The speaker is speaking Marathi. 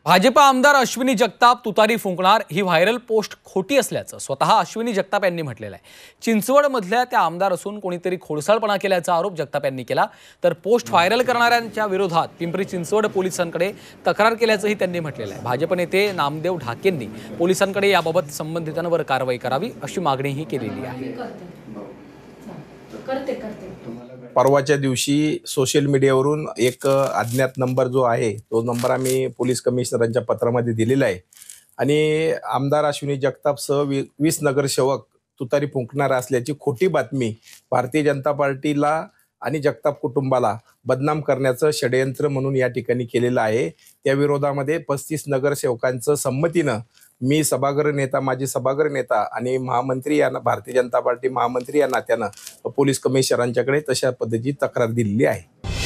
भाजप आमदार अश्विनी जगताप तुतारी फुंकणार ही व्हायरल पोस्ट खोटी असल्याचं स्वतः अश्विनी जगताप यांनी म्हटलेलं आहे। चिंचवडमधल्या त्या आमदार असून कोणीतरी खोडसाळपणा केल्याचा आरोप जगताप यांनी केला। तर पोस्ट व्हायरल करणाऱ्यांच्या विरोधात पिंपरी चिंचवड पोलिसांकडे तक्रार केल्याचंही त्यांनी म्हटलेलं आहे। भाजप नेते नामदेव ढाकेंनी पोलिसांकडे याबाबत संबंधितांवर कारवाई करावी अशी मागणीही केलेली आहे। परवाच्या दिवशी सोशल मीडियावरून एक अज्ञात नंबर जो आहे तो नंबर आम्ही पोलीस कमिशनरांच्या पत्रामध्ये दिलेला आहे आणि आमदार अश्विनी जगतापसह 20 नगरसेवक तुतारी फुंकणार असल्याची खोटी बातमी भारतीय जनता पार्टीला आणि जगताप कुटुंबाला बदनाम करण्याचं षडयंत्र म्हणून या ठिकाणी केलेलं आहे। त्या विरोधामध्ये 35 नगरसेवकांचं संमतीनं मी सभागृह नेता, माजी सभागृह नेता आणि महामंत्री यांना, भारतीय जनता पार्टी महामंत्री या नात्यानं पोलीस कमिशनरांच्याकडे तशा पद्धतीची तक्रार दिलेली आहे।